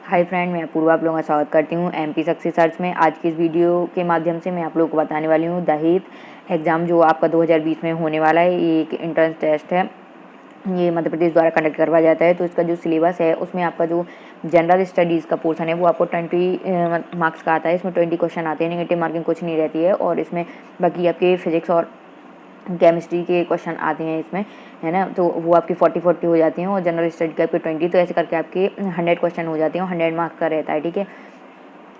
Hi friend, मैं अपूर्वा आप लोगों का स्वागत करती हूँ एमपी सक्सेस सर्च में। आज की इस वीडियो के माध्यम से मैं आप लोगों को बताने वाली हूँ दहेज एग्ज़ाम जो आपका 2020 में होने वाला है। ये एक एंट्रेंस टेस्ट है, ये मध्य प्रदेश द्वारा कंडक्ट करवाया जाता है। तो इसका जो सिलेबस है उसमें आपका जो जनरल स्टडीज़ का पोर्शन है वो आपको 20 मार्क्स का आता है। इसमें 20 क्वेश्चन आते हैं, नेगेटिव मार्किंग कुछ नहीं रहती है। और इसमें बाकी आपके फिजिक्स और केमिस्ट्री के क्वेश्चन आते हैं इसमें, है ना। तो वो आपकी 40-40 हो जाती हैं और जनरल स्टडी के आपके 20। तो ऐसे करके आपके 100 क्वेश्चन हो जाते हैं और 100 मार्क्स का रहता है, ठीक है।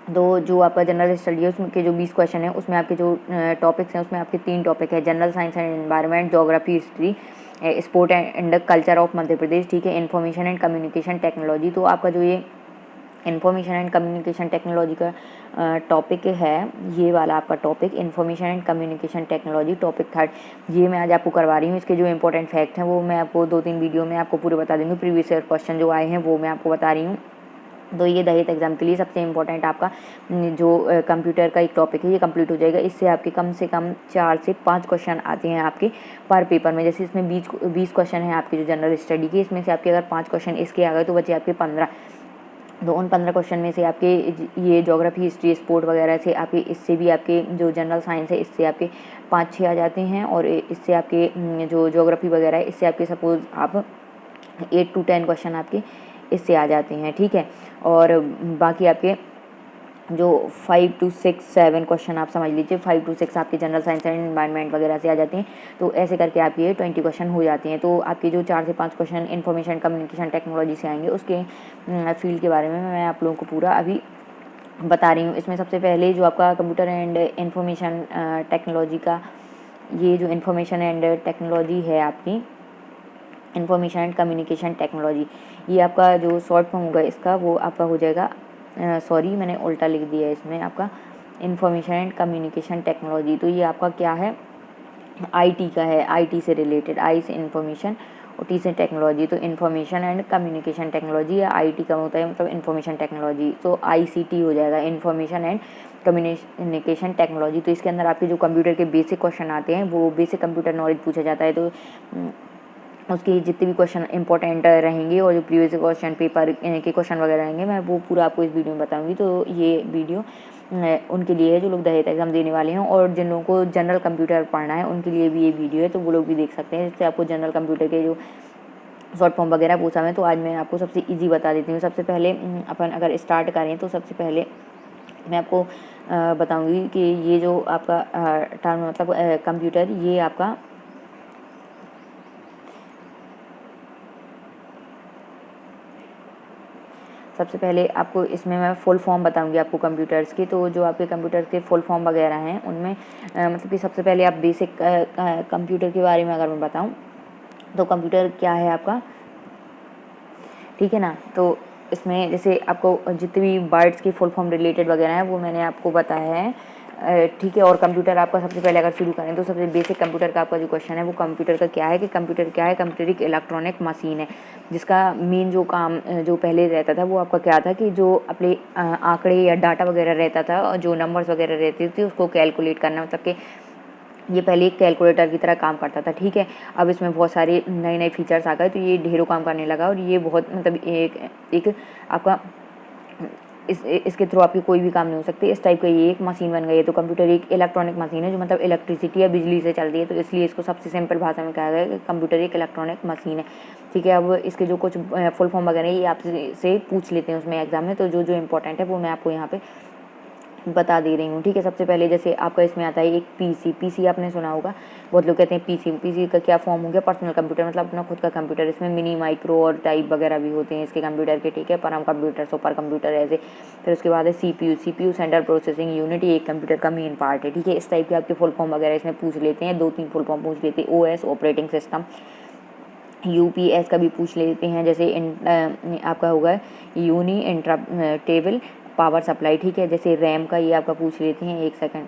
तो जो आपका जनरल स्टडी है उसमें के जो 20 क्वेश्चन है उसमें आपके जो टॉपिक्स हैं उसमें आपके 3 टॉपिक है: general science and environment, geography, history, sport and culture of Madhya Pradesh, ठीक है। Information and communication technology. तो आपका जो ये इन्फॉर्मेशन एंड कम्युनिकेशन टेक्नोलॉजी का टॉपिक है, ये वाला आपका topic information and communication technology topic 3, ये मैं आज आपको करवा रही हूँ। इसके जो इंपॉर्टेंट फैक्ट हैं वो मैं आपको 2-3 वीडियो में आपको पूरे बता दूँगी। प्रीवियस ईयर क्वेश्चन जो आए हैं वो मैं आपको बता रही हूँ। तो ये दहेज एग्जाम के लिए सबसे इम्पोर्टेंट आपका जो कंप्यूटर का एक टॉपिक है ये कंप्लीट हो जाएगा। इससे आपके कम से कम 4 से 5 क्वेश्चन आते हैं आपके पर पेपर में। जैसे इसमें 20 क्वेश्चन है आपके जो जनरल स्टडी की, इसमें से आपके अगर 5 क्वेश्चन इसके आ गए तो बचे आपके 15। तो उन 15 क्वेश्चन में से आपके ये ज्योग्राफी, हिस्ट्री, स्पोर्ट वगैरह से आपके, इससे भी आपके जो जनरल साइंस है इससे आपके 5-6 आ जाते हैं। और इससे आपके जो ज्योग्राफी वगैरह है इससे आपके सपोज़ आप 8 to 10 क्वेश्चन आपके इससे आ जाते हैं, ठीक है। और बाकी आपके जो 5 to 6, 7 क्वेश्चन आप समझ लीजिए, 5 to 6 आपके जनरल साइंस एंड एनवायरनमेंट वगैरह से आ जाते हैं। तो ऐसे करके आपके ये 20 क्वेश्चन हो जाते हैं। तो आपके जो 4 से 5 क्वेश्चन इन्फॉर्मेशन कम्युनिकेशन टेक्नोलॉजी से आएंगे उसके फील्ड के बारे में मैं आप लोगों को पूरा अभी बता रही हूँ। इसमें सबसे पहले जो आपका कंप्यूटर एंड इन्फॉर्मेशन टेक्नोलॉजी का ये जो इन्फॉर्मेशन एंड टेक्नोलॉजी है आपकी, इन्फॉर्मेशन एंड कम्युनिकेशन टेक्नोलॉजी, ये आपका जो शॉर्ट फॉर्म होगा इसका वो आपका हो जाएगा, सॉरी मैंने उल्टा लिख दिया है इसमें, आपका इन्फॉर्मेशन एंड कम्युनिकेशन टेक्नोलॉजी। तो ये आपका क्या है, आईटी का है, आईटी से रिलेटेड, आई से इन्फॉर्मेशन और टी से टेक्नोलॉजी। तो इन्फॉर्मेशन एंड कम्युनिकेशन टेक्नोलॉजी या आईटी का होता है मतलब इन्फॉर्मेशन टेक्नोलॉजी, तो आईसीटी हो जाएगा, इन्फॉर्मेशन एंड कम्युनिकेशन टेक्नोलॉजी। तो इसके अंदर आपके जो कंप्यूटर के बेसिक क्वेश्चन आते हैं वो बेसिक कंप्यूटर नॉलेज पूछा जाता है। तो उसके जितने भी क्वेश्चन इंपॉर्टेंट रहेंगे और जो प्रीवियस क्वेश्चन पेपर के क्वेश्चन वगैरह रहेंगे मैं वो पूरा आपको इस वीडियो में बताऊंगी। तो ये वीडियो उनके लिए है जो लोग दहेज एग्जाम देने वाले हैं, और जिन लोगों को जनरल कंप्यूटर पढ़ना है उनके लिए भी ये वीडियो है, तो वो लोग भी देख सकते हैं। जिससे आपको जनरल कंप्यूटर के जो शॉर्ट फॉर्म वगैरह पूछा है तो आज मैं आपको सबसे ईजी बता देती हूँ। सबसे पहले अपन अगर स्टार्ट करें तो सबसे पहले मैं आपको बताऊँगी कि ये जो आपका टर्म मतलब कंप्यूटर, ये आपका सबसे पहले आपको इसमें मैं फुल फॉर्म बताऊंगी आपको कंप्यूटर्स की। तो जो आपके कंप्यूटर के फुल फॉर्म वगैरह हैं उनमें मतलब कि सबसे पहले आप बेसिक कंप्यूटर के बारे में अगर मैं बताऊं तो कंप्यूटर क्या है आपका, ठीक है ना। तो इसमें जैसे आपको जितने भी वर्ड्स की फुल फॉर्म रिलेटेड वगैरह हैं वो मैंने आपको बताया है, ठीक है। और कंप्यूटर आपका सबसे पहले अगर शुरू करें तो सबसे बेसिक कंप्यूटर का आपका जो क्वेश्चन है वो कंप्यूटर का क्या है कि कंप्यूटर क्या है। कंप्यूटर एक इलेक्ट्रॉनिक मशीन है जिसका मेन जो काम जो पहले रहता था वो आपका क्या था कि जो अपने आंकड़े या डाटा वगैरह रहता था और जो नंबर्स वगैरह रहते थे उसको कैलकुलेट करना, मतलब कि ये पहले एक कैलकुलेटर की तरह काम करता था, ठीक है। अब इसमें बहुत सारे नए नए फीचर्स आ गए तो ये ढेरों काम करने लगा और ये बहुत मतलब एक आपका इसके थ्रू आपके कोई भी काम नहीं हो सकते, इस टाइप का ये एक मशीन बन गई है। तो कंप्यूटर एक इलेक्ट्रॉनिक मशीन है जो मतलब इलेक्ट्रिसिटी या बिजली से चलती है, तो इसलिए इसको सबसे सिंपल भाषा में कहा गया है कि कंप्यूटर एक इलेक्ट्रॉनिक मशीन है, ठीक है। अब इसके जो कुछ फुल फॉर्म वगैरह ये आपसे पूछ लेते हैं उसमें एग्जाम में, तो जो जो इंपॉर्टेंट है वो मैं आपको यहाँ पे बता दे रही हूँ, ठीक है। सबसे पहले जैसे आपका इसमें आता है एक पीसी। पीसी आपने सुना होगा, बहुत लोग कहते हैं पीसी। पीसी का क्या फॉर्म हो गया, पर्सनल कंप्यूटर, मतलब अपना खुद का कंप्यूटर। इसमें मिनी, माइक्रो और टाइप वगैरह भी होते हैं इसके कंप्यूटर के, ठीक है। परम कंप्यूटर, सुपर कंप्यूटर ऐसे। फिर उसके बाद है CPU. CPU central processing unit, ये एक कंप्यूटर का मेन पार्ट है, ठीक है। इस टाइप के आपके फुल फॉर्म वगैरह इसमें पूछ लेते हैं, 2-3 फुल फॉर्म पूछ लेते हैं। ओएस ऑपरेटिंग सिस्टम, यूपीएस का भी पूछ लेते हैं। जैसे आपका होगा uninterruptible power supply, ठीक है। जैसे रैम का ये आपका पूछ लेते हैं, एक सेकंड,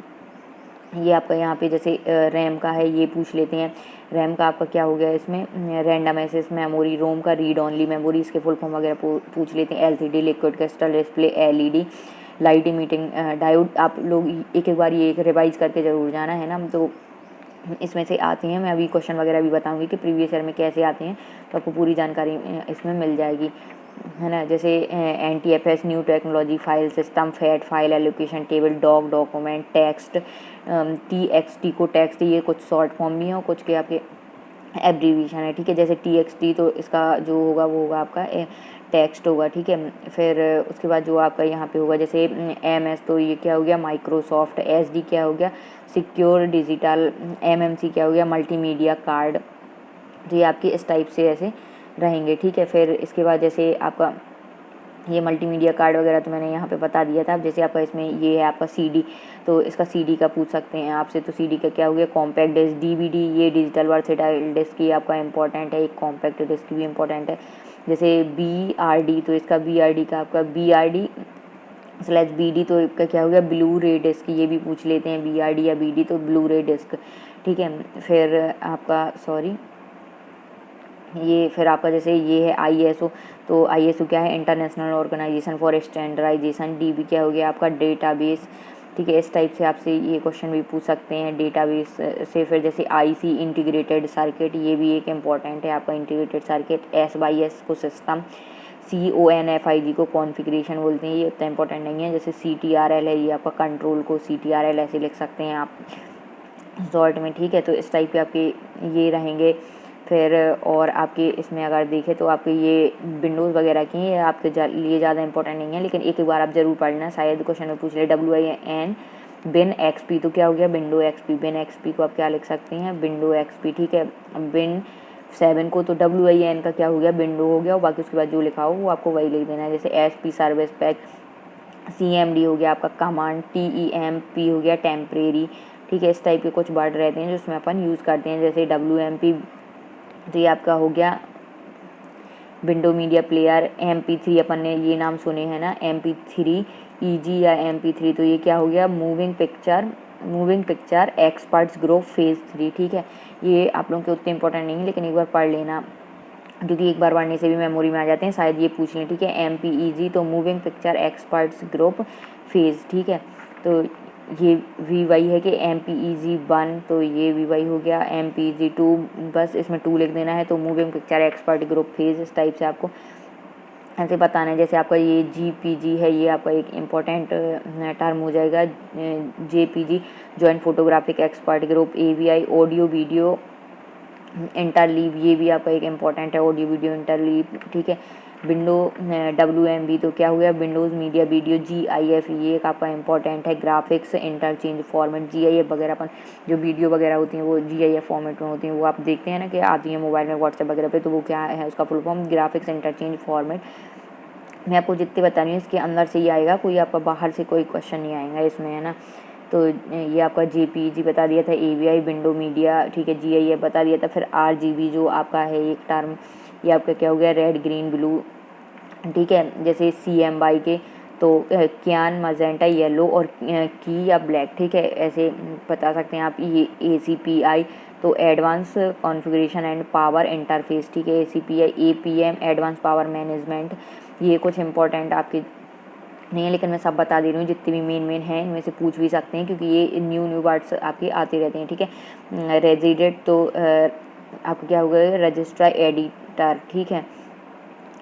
ये आपका यहाँ पे जैसे रैम का है ये पूछ लेते हैं। रैम का आपका क्या हो गया इसमें, रैंडम एक्सेस मेमोरी, रोम का रीड ओनली मेमोरी, इसके फुल फॉर्म वगैरह पूछ लेते हैं। LCD liquid crystal display, LED light emitting diode. आप लोग एक एक बार ये एक रिवाइज करके ज़रूर जाना है ना। तो इसमें से आती हैं, मैं अभी क्वेश्चन वगैरह भी बताऊंगी कि प्रीवियस ईयर में कैसे आते हैं, तो आपको पूरी जानकारी इसमें मिल जाएगी। है ना, जैसे NTFS new technology, file system, fat, file allocation table, document, text, TXT को टेक्स्ट, ये कुछ शॉर्ट फॉर्म भी हैं और कुछ के आपके एब्रीविएशन है, ठीक है। जैसे TXT तो इसका जो होगा वो होगा आपका टेक्स्ट होगा, ठीक है। फिर उसके बाद जो आपका यहाँ पे होगा जैसे MS, तो ये क्या हो गया माइक्रोसॉफ्ट। SD क्या हो गया सिक्योर डिजिटल। MMC क्या हो गया मल्टीमीडिया कार्ड। तो ये आपकी इस टाइप से ऐसे रहेंगे, ठीक है। फिर इसके बाद जैसे आपका ये मल्टीमीडिया कार्ड वगैरह तो मैंने यहाँ पे बता दिया था। अब जैसे आपका इसमें ये है आपका CD, तो इसका CD का पूछ सकते हैं आपसे, तो CD का क्या हो गया कॉम्पैक्ट डिस्क। DVD ये डिजिटल वर्सेटाइल डिस्क, ये आपका इंपॉर्टेंट है। एक कॉम्पैक्ट डिस्क भी इंपॉर्टेंट है। जैसे BRD, तो इसका BRD का आपका BRD/BD, तो इसका क्या हो गया ब्लू रे डिस्क, ये भी पूछ लेते हैं BRD या BD, तो ब्लू रे डिस्क, ठीक है। फिर आपका ये फिर आपका जैसे ये है ISO, तो ISO क्या है international organization for standardization. DB क्या हो गया आपका डेटाबेस, ठीक है। इस टाइप से आपसे ये क्वेश्चन भी पूछ सकते हैं डेटाबेस से। फिर जैसे IC इंटीग्रेटेड सर्किट, ये भी एक इम्पॉर्टेंट है आपका इंटीग्रेटेड सर्किट। SYS को सिस्टम, CONFIG को कॉन्फ़िगरेशन बोलते हैं, ये इतना इंपॉर्टेंट नहीं है। जैसे CTRL है, ये आपका कंट्रोल को CTRL ऐसे लिख सकते हैं आप शॉर्ट में, ठीक है। तो इस टाइप के आपके ये रहेंगे। फिर और आपके इसमें अगर देखें तो आपके ये विंडोज़ वगैरह की ये आपके लिए ज़्यादा इंपॉर्टेंट नहीं है, लेकिन एक बार आप ज़रूर पढ़ लेना, शायद क्वेश्चन में पूछ ले। WIN बिन XP, तो क्या हो गया विंडो XP। बिन XP को आप क्या लिख सकते हैं विंडो XP, ठीक है। बिन 7 को तो WIN का क्या हो गया विंडो हो गया, और बाकी उसके बाद जो लिखा हो वो आपको वही लिख देना है। जैसे SP सर्विस पैक, CMD हो गया आपका कमांड, TEMP हो गया टेम्परेरी, ठीक है। इस टाइप के कुछ वर्ड रहते हैं जो उसमें अपन यूज़ करते हैं। जैसे WMP, तो ये आपका हो गया विंडो मीडिया प्लेयर। MP3 अपन ने ये नाम सुने हैं ना, MP3 EG या MP3, तो ये क्या हो गया moving picture experts group phase 3, ठीक है। ये आप लोगों के उतने इंपॉर्टेंट नहीं है, लेकिन एक बार पढ़ लेना, क्योंकि एक बार पढ़ने से भी मेमोरी में आ जाते हैं, शायद ये पूछ लें, ठीक है। MPEG तो moving picture experts group phase, ठीक है। तो ये VY है कि MPEG 1, तो ये VY हो गया। MPEG 2, बस इसमें 2 लिख देना है, तो moving picture expert group phase. इस टाइप से आपको ऐसे बताना है। जैसे आपका ये GPG है, ये आपका एक इम्पॉर्टेंट टर्म हो जाएगा। JPG joint photographic expert group. AVI audio video interleave, ये भी आपका एक इम्पॉर्टेंट है ऑडियो वीडियो इंटरलीव, ठीक है। विंडो WMV, तो क्या हुआ विंडोज़ मीडिया वीडियो। GIF ये एक आपका इम्पॉर्टेंट है ग्राफिक्स इंटरचेंज फॉर्मेट। GIF वगैरह अपन जो वीडियो वगैरह होती हैं वो GIF फॉर्मेट में होती हैं, वो आप देखते हैं ना कि आती हैं मोबाइल में व्हाट्सएप वगैरह पे, तो वो क्या है उसका full form graphics interchange format. मैं आपको जितने बता रही हूँ इसके अंदर से ही आएगा, कोई आपका बाहर से कोई क्वेश्चन नहीं आएगा इसमें, है ना। तो ये आपका JPEG बता दिया था। AVI विंडो मीडिया, ठीक है। GIF बता दिया था। फिर RGB जो आपका है एक टर्म, ये आपका क्या हो गया रेड ग्रीन ब्लू, ठीक है। जैसे CMY के तो क्यान मजेंटा येलो और की या ब्लैक, ठीक है, ऐसे बता सकते हैं आप। ये ACPI तो advance configuration and power interface, ठीक है। ACPI APM advance power management, ये कुछ इंपॉर्टेंट आपके नहीं है, लेकिन मैं सब बता दे रही हूँ जितने भी मेन हैं, इनमें से पूछ भी सकते हैं, क्योंकि ये न्यू वर्ड्स आपके आते रहते हैं, ठीक है। रेजिडेंट तो आपको क्या होगा रजिस्ट्रार एडिटर, ठीक है,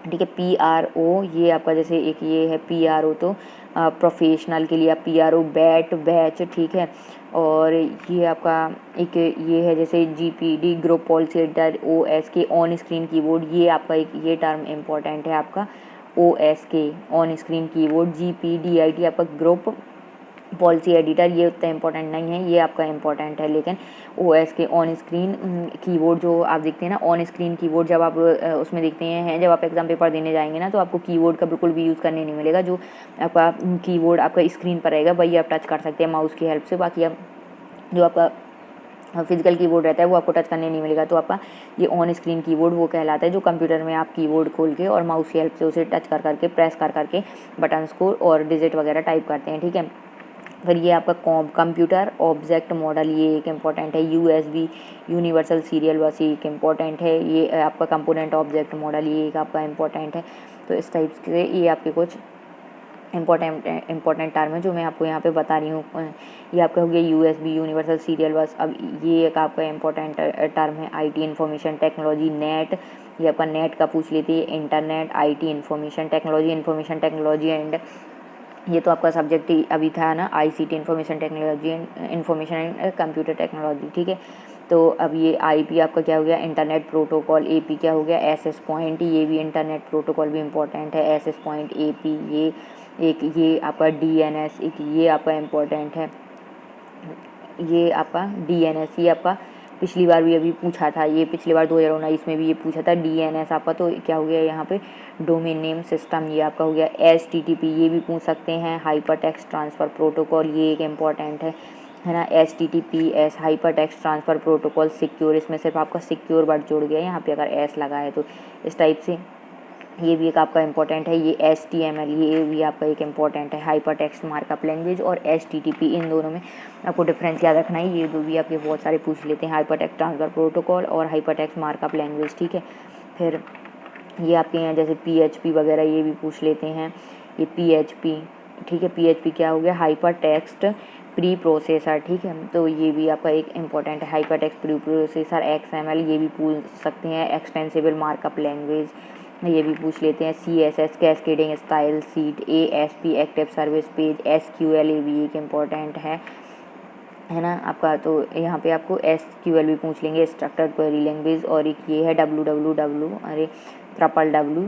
ठीक है। PRO ये आपका जैसे एक ये है PRO, तो प्रोफेशनल के लिए PRO बैच, ठीक है। और ये आपका एक ये है जैसे GPD group policy editor. OS के ऑन स्क्रीन कीबोर्ड, ये आपका एक ये टर्म इम्पोर्टेंट है आपका OS के ऑन स्क्रीन कीबोर्ड। GPDIT आपका ग्रुप पॉलिसी एडिटर, ये उतना इंपॉर्टेंट नहीं है, ये आपका इंपॉर्टेंट है। लेकिन OS के ऑन स्क्रीन कीबोर्ड जो आप देखते हैं ना, ऑन स्क्रीन कीबोर्ड जब आप उसमें देखते हैं, जब आप एग्जाम पेपर देने जाएंगे ना, तो आपको कीबोर्ड का बिल्कुल भी यूज़ करने नहीं मिलेगा। जो आपका कीबोर्ड आपका स्क्रीन पर रहेगा वही आप टच कर सकते हैं माउस की हेल्प से। बाकी आप जो आपका फिजिकल कीबोर्ड रहता है वो आपको टच करने नहीं मिलेगा। तो आपका ये ऑन स्क्रीन कीबोर्ड वो कहलाता है जो कंप्यूटर में आप कीबोर्ड खोल के और माउस की हेल्प से उसे टच कर करके प्रेस कर करके बटन्स को और डिजिट वगैरह टाइप करते हैं, ठीक है। फिर ये आपका कंप्यूटर ऑब्जेक्ट मॉडल, ये एक इम्पॉर्टेंट है। USB यूनिवर्सल सीरियल बस, ये एक इम्पॉर्टेंट है। ये आपका कंपोनेंट ऑब्जेक्ट मॉडल, ये एक आपका इम्पॉर्टेंट है। तो इस टाइप के ये आपके कुछ इम्पॉर्टेंट टर्म है जो मैं आपको यहाँ पे बता रही हूँ। ये आपका हो गया USB यूनिवर्सल सीरियल बस। अब ये एक आपका इम्पॉर्टेंट टर्म है IT इंफॉर्मेशन टेक्नोलॉजी नेट, ये आपका नेट का पूछ लेती है, internet, IT information technology and ये तो आपका सब्जेक्ट ही अभी था ना, ICT information technology information and computer technology, ठीक है। तो अब ये आईपी आपका क्या हो गया, इंटरनेट प्रोटोकॉल, एपी क्या हो गया, एसएस पॉइंट, ये भी इंटरनेट प्रोटोकॉल भी इंपॉर्टेंट है, एसएस पॉइंट, एपी, ये एक ये आपका डीएनएस, एक ये आपका इम्पोर्टेंट है, ये आपका डीएनएस, ये आपका पिछली बार भी अभी पूछा था, ये पिछली बार 2019 में भी ये पूछा था डीएनएस आपका। तो क्या हो गया यहाँ पे, डोमेन नेम सिस्टम, ये आपका हो गया। एचटीटीपी ये भी पूछ सकते हैं, हाइपर टेक्स्ट ट्रांसफ़र प्रोटोकॉल, ये एक इम्पॉर्टेंट है ना, HTTPS hyper text transfer protocol. Secure, इसमें सिर्फ आपका सिक्योर वर्ड जुड़ गया यहाँ पे अगर एस लगा है तो, इस टाइप से ये भी एक आपका इम्पोर्टेंट है। ये HTML ये भी आपका एक इम्पॉर्टेंट है, हाइपर टेक्स्ट मार्कअप लैंग्वेज और HTTP, इन दोनों में आपको डिफरेंस याद रखना है। ये दो भी आपके बहुत सारे पूछ लेते हैं, हाइपर टेक्स्ट ट्रांसफर प्रोटोकॉल और हाइपर टेक्स्ट मार्कअप लैंग्वेज, ठीक है। फिर ये आपके यहाँ जैसे PHP वगैरह ये भी पूछ लेते हैं, ये PHP, ठीक है। PHP क्या हो गया, हाइपर टेक्स्ट प्री प्रोसेसर, ठीक है। तो ये भी आपका एक इम्पॉर्टेंट है, hyper text pre processor. XML ये भी पूछ सकते हैं, एक्सटेंसिबल मार्कअप लैंग्वेज ये भी पूछ लेते हैं। CSS cascading style seat, ASP active service page, SQL ये भी एक इम्पॉर्टेंट है ना आपका। तो यहाँ पे आपको SQL भी पूछ लेंगे, स्ट्रक्चर्ड क्वेरी लैंग्वेज। और एक ये है WWW, अरे ट्रिपल W,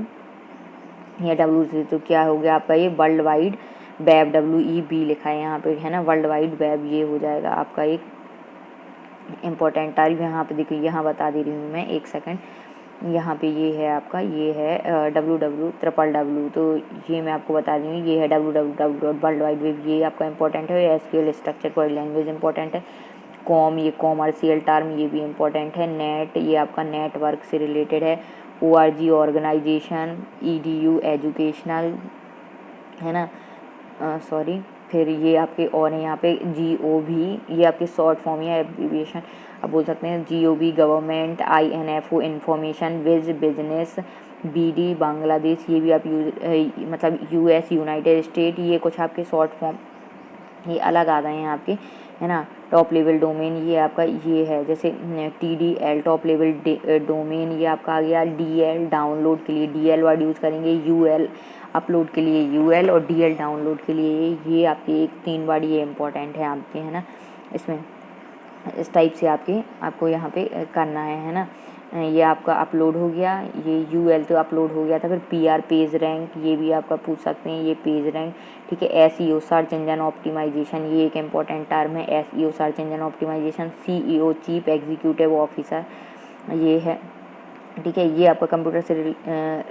ये W से तो क्या हो गया आपका, ये वर्ल्ड वाइड वेब, WEB लिखा है यहाँ पे, है ना, वर्ल्ड वाइड वेब, ये हो जाएगा आपका एक इम्पोर्टेंट टर्म। यहाँ पे देखिए, यहाँ बता दे रही हूँ मैं, एक सेकंड, यहाँ पे ये है आपका, ये है WWW, तो ये मैं आपको बता दी हूँ, ये है WWW वर्ल्ड वाइड वेब, ये आपका इंपॉर्टेंट है। SQL structure query language important है। कॉम ये कॉमर्शियल टर्म, ये भी इम्पोर्टेंट है। नेट ये आपका नेटवर्क से रिलेटेड है। ORG ऑर्गेनाइजेशन, EDU एजुकेशनल, है ना, सॉरी। फिर ये आपके और यहाँ पे GOV, ये आपके शॉर्ट फॉर्म या एब्रीविएशन आप बोल सकते हैं। GOV government, INFO information, biz business, BD Bangladesh, ये भी आप मतलब US यूनाइटेड स्टेट, ये कुछ आपके शॉर्ट फॉर्म ये अलग आ गए हैं आपके, है ना। टॉप लेवल डोमेन ये आपका ये है, जैसे TDL टॉप लेवल डोमेन, ये आपका आ गया। DL डाउनलोड के लिए DL वर्ड यूज़ करेंगे, UL अपलोड के लिए UL, और DL डाउनलोड के लिए ये आपके एक 3 वर्ड ये इम्पोर्टेंट है आपके, है ना। इसमें इस टाइप से आपको यहाँ पे करना है ना। ये आपका अपलोड हो गया, ये UL तो अपलोड हो गया था। फिर PR पेज रैंक, ये भी आपका पूछ सकते हैं, ये पेज रैंक, ठीक है। SEO सर्च इंजन ऑप्टिमाइजेशन, ये एक इम्पॉर्टेंट टर्म है, SEO search engine optimization. CEO chief executive officer, ये है, ठीक है। ये आपका कंप्यूटर से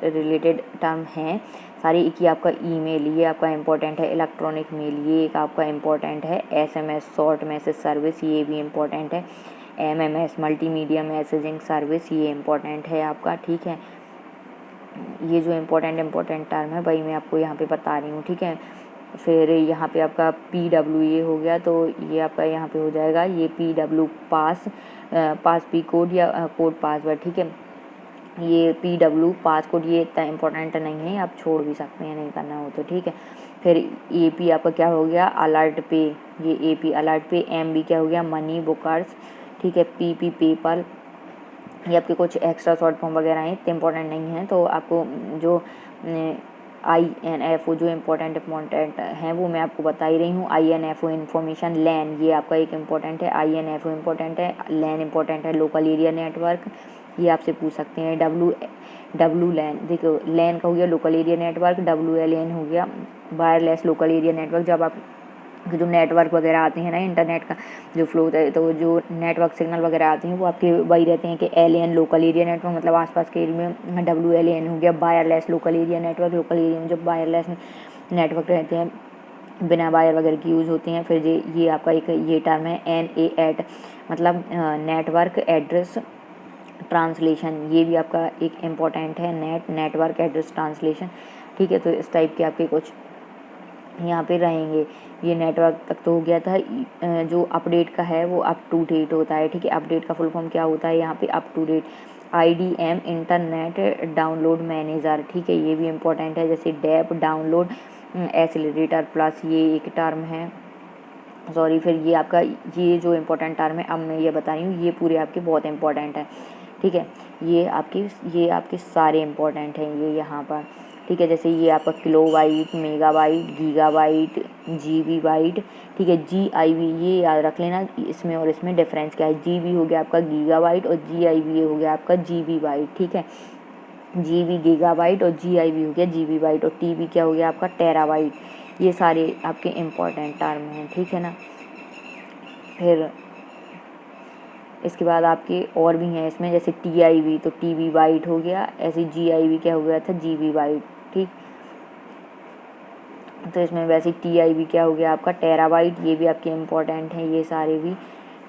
रिलेटेड टर्म है सारी। एक ही आपका ईमेल, ये आपका इम्पोर्टेंट है। इलेक्ट्रॉनिक मेल, ये एक आपका इम्पोर्टेंट है। SMS शॉर्ट मैसेज सर्विस, ये भी इम्पोर्टेंट है। MMS मल्टीमीडिया मैसेजिंग सर्विस, ये इम्पोर्टेंट है आपका, ठीक है। ये जो इम्पोर्टेंट टर्म है भाई मैं आपको यहाँ पे बता रही हूँ, ठीक है। फिर यहाँ पे आपका PW ये हो गया, तो ये आपका यहाँ पे हो जाएगा ये PW पास P कोड या कोड पासवर्ड, ठीक है। ये PW पासकोड ये इतना इम्पोर्टेंट नहीं है, आप छोड़ भी सकते हैं, नहीं करना हो तो, ठीक है। फिर AP आपका क्या हो गया, अलर्ट पे, ये AP अलर्ट पे। MB क्या हो गया, मनी बुकर्स, ठीक है। PP पेपल, ये आपके कुछ एक्स्ट्रा शॉर्ट फॉर्म वगैरह हैं, इतने इंपॉर्टेंट नहीं हैं, तो आपको जो INFO जो इम्पोर्टेंट हैं वो मैं आपको बता ही रही हूँ। INFO information. LAN ये आपका एक इम्पोर्टेंट है, INFO इम्पोर्टेंट है। LAN इम्पोर्टेंट है, लोकल एरिया नेटवर्क, ये आपसे पूछ सकते हैं। WLAN, देखो LAN का हो गया लोकल एरिया नेटवर्क, WLAN हो गया वायरलेस लोकल एरिया नेटवर्क। जब आप जो नेटवर्क वगैरह आते हैं ना, इंटरनेट का जो फ्लो होता है, तो जो नेटवर्क सिग्नल वगैरह आते हैं वो आपके वही रहते हैं कि LAN लोकल एरिया नेटवर्क, मतलब आसपास के एरिया में। WLAN हो गया wireless local area network, local area में जो वायरलेस नेटवर्क रहते हैं, बिना वायर वगैरह की यूज़ होती हैं। फिर ये आपका एक ये टर्म है NAT, मतलब नेटवर्क एड्रेस ट्रांसलेशन, ये भी आपका एक इम्पॉर्टेंट है। नेटवर्क एड्रेस ट्रांसलेशन, ठीक है। तो इस टाइप के आपके कुछ यहाँ पे रहेंगे। ये नेटवर्क तक तो हो गया था। जो अपडेट का है वो अप टू डेट होता है, ठीक है। अपडेट का फुल फॉर्म क्या होता है यहाँ पे, up to date. IDM internet download manager, ठीक है, ये भी इम्पोर्टेंट है। जैसे DAP डाउनलोड एक्सेलरेटर प्लस, ये एक टर्म है, सॉरी। फिर ये आपका ये जो इम्पोर्टेंट टर्म है अब मैं ये बता रही हूँ, ये पूरे आपके बहुत इंपॉर्टेंट है, ठीक है। ये आपके सारे इम्पोर्टेंट हैं ये यहाँ पर, ठीक है। जैसे ये आपका kilobyte, megabyte, gigabyte, GB byte, ठीक है। GIB ये याद रख लेना, इसमें और इसमें डिफरेंस क्या है। GB हो गया आपका गीगाबाइट और GIB हो गया आपका GB बाइट, ठीक है। GB गीगाबाइट और GIB हो गया GB बाइट, और TB क्या हो गया आपका टेराबाइट। ये सारे आपके इम्पोर्टेंट टर्म हैं, ठीक है ना। फिर इसके बाद आपके और भी हैं इसमें, जैसे TIB तो TB बाइट हो गया, ऐसे GIB क्या हो गया था GB बाइट, ठीक। तो इसमें वैसे TIB क्या हो गया आपका टेराबाइट, ये भी आपके इम्पोर्टेंट हैं ये सारे भी,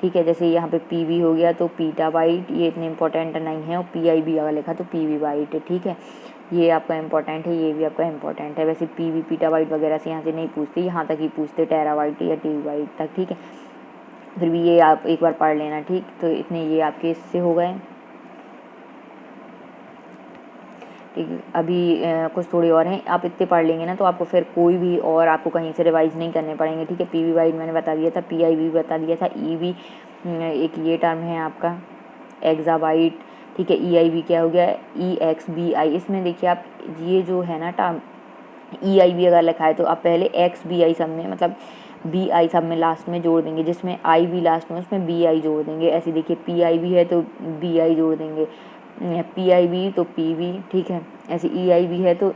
ठीक है। जैसे यहाँ पे PB हो गया तो पीटाबाइट, ये इतने इम्पोर्टेंट नहीं है, और PIB अगर लिखा तो PB बाइट है, ठीक है। ये आपका इम्पोर्टेंट है, ये भी आपका इम्पोर्टेंट है। वैसे PB पीटाबाइट वगैरह से यहाँ से नहीं पूछते, यहाँ तक ही पूछते टेराबाइट या TB बाइट तक, ठीक है। फिर भी ये आप एक बार पढ़ लेना, ठीक। तो इतने ये आपके इससे हो गए, ठीक है। अभी कुछ थोड़े और हैं, आप इतने पढ़ लेंगे ना तो आपको फिर कोई भी और आपको कहीं से रिवाइज नहीं करने पड़ेंगे, ठीक है। PB बाइट मैंने बता दिया था, PIB बता दिया था, EB एक ये टर्म है आपका एक्साबाइट, ठीक है। EIB क्या हो गया EXBI। इसमें देखिए आप ये जो है ना टर्म EIB अगर लिखा है तो आप पहले XBI सब में मतलब BI सब में लास्ट में जोड़ देंगे, जिसमें IB लास्ट में उसमें BI जोड़ देंगे। ऐसे देखिए PIB है तो BI जोड़ देंगे, PIB तो PB, ठीक है। ऐसे EIB है तो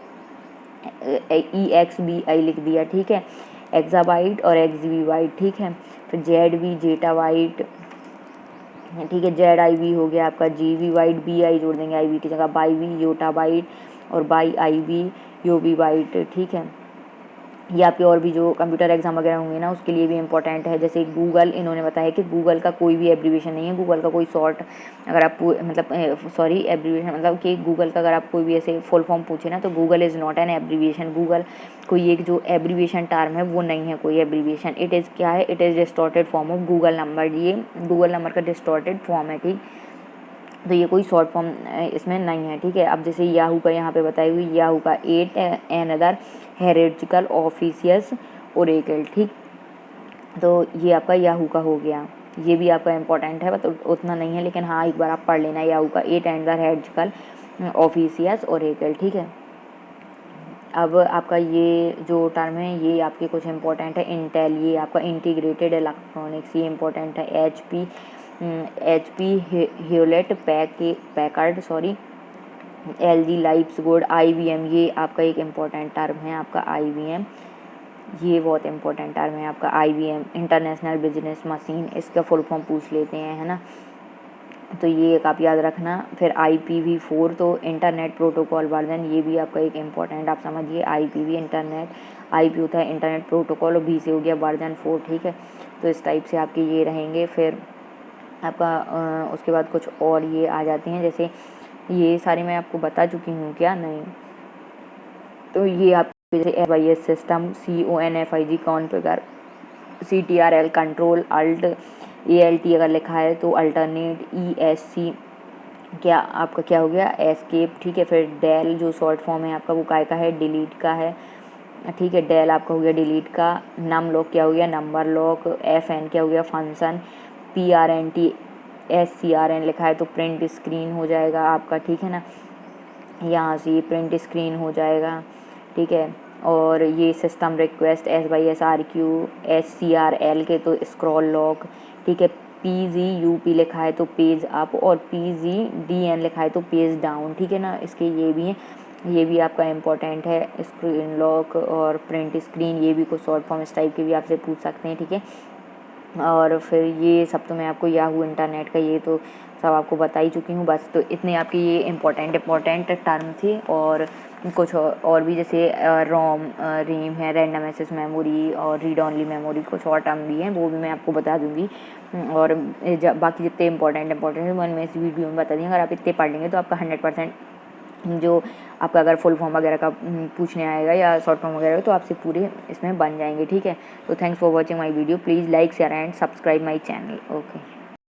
EXBI लिख दिया, ठीक है। एक्साबाइट और XB बाइट, ठीक है। फिर ZB जेटा बाइट, ठीक है। ZIB हो गया आपका GB बाइट, BI जोड़ देंगे IB की जगह, BIB योटा बाइट और BIB योबी बाइट, ठीक है। ये आपके और भी जो कंप्यूटर एग्जाम वगैरह होंगे ना उसके लिए भी इम्पोर्टेंट है। जैसे गूगल, इन्होंने बताया कि गूगल का कोई भी एब्रीविएशन नहीं है, गूगल का कोई शॉर्ट अगर आप मतलब सॉरी एब्रीविएशन मतलब कि गूगल का अगर आप कोई भी ऐसे फुल फॉर्म पूछे ना तो Google is not an abbreviation. Google कोई एक जो एब्रीविएशन टर्म है वो नहीं है कोई एब्रीविएशन। इट इज़ क्या है, it is distorted form of Google number. ये गूगल नंबर का डिस्टॉर्टेड फॉर्म है, ठीक। तो ये कोई शॉर्ट फॉर्म इसमें नहीं है, ठीक है। अब जैसे याहू का यहाँ पे बताई हुई, याहू का 8 अनदर हेरेटिकल ऑफिशियस ओरेकल, ठीक। तो ये आपका याहू का हो गया, ये भी आपका इम्पोर्टेंट है, बट उतना नहीं है, लेकिन हाँ एक बार आप पढ़ लेना याहू का 8 अनदर हेरेटिकल ऑफिशियस ओरेकल, ठीक है। अब आपका ये जो टर्म है ये आपके कुछ इम्पोर्टेंट है। इंटेल, ये आपका इंटीग्रेटेड इलेक्ट्रॉनिक्स, ये इम्पोर्टेंट है। HP Hewlett Packard sorry, LG लाइप्सगुड, IBM, ये आपका एक इम्पोर्टेंट टर्म है आपका IBM, ये बहुत इम्पोर्टेंट टर्म है आपका IBM इंटरनेशनल बिजनेस मशीन, इसका फुल फॉर्म पूछ लेते हैं, है ना। तो ये एक आप याद रखना। फिर IPv4 तो इंटरनेट प्रोटोकॉल वर्जन, ये भी आपका एक इम्पोर्टेंट आप समझिए। IPv इंटरनेट, IP होता है इंटरनेट प्रोटोकॉल और V से हो गया वर्जन 4, ठीक है। तो इस टाइप से आपके ये रहेंगे। फिर आपका उसके बाद कुछ और ये आ जाते हैं, जैसे ये सारे मैं आपको बता चुकी हूँ क्या नहीं। तो ये आपके जैसे FIS system, CONFIG configure, CTRL control, alt ALT अगर लिखा है तो अल्टरनेट, ESC क्या आपका क्या हो गया एस्केप, ठीक है। फिर डेल जो शॉर्ट फॉर्म है आपका वो काय का है, डिलीट का है, ठीक है। डेल आपका हो गया डिलीट का। नम लॉक क्या हो गया नंबर लॉक। FN क्या हो गया फंक्शन। PRNT SCRN लिखा है तो प्रिंट स्क्रीन हो जाएगा आपका, ठीक है ना। यहाँ से ये प्रिंट स्क्रीन हो जाएगा, ठीक है। और ये सिस्टम रिक्वेस्ट SYSRQ, SCRL के तो स्क्रॉल लॉक, ठीक है। PGUP लिखा है तो पेज अप, और PGDN लिखा है तो पेज डाउन, ठीक है ना। इसके ये भी हैं, ये भी आपका इम्पोर्टेंट है। स्क्रीन लॉक और प्रिंट स्क्रीन, ये भी कुछ शॉर्ट फॉर्म इस टाइप के भी आपसे पूछ सकते हैं, ठीक है। और फिर ये सब तो मैं आपको याहू इंटरनेट का ये तो सब आपको बता ही चुकी हूँ। बस तो इतने आपके ये इम्पोर्टेंट टर्म थे। और कुछ और भी जैसे रैम है, रैंडम एक्सेस मेमोरी और रीड ओनली मेमोरी, कुछ और टर्म भी हैं वो भी मैं आपको बता दूँगी। और बाकी जितने इम्पोर्टेंट है मैं इस वीडियो में बता दी। अगर आप इतने पढ़ लेंगे तो आपका 100% जो आपका अगर फुल फॉर्म वगैरह का पूछने आएगा या शॉर्ट फॉर्म वगैरह तो आपसे पूरे इसमें बन जाएंगे, ठीक है। तो thanks for watching my video, please like share and subscribe my channel. Okay.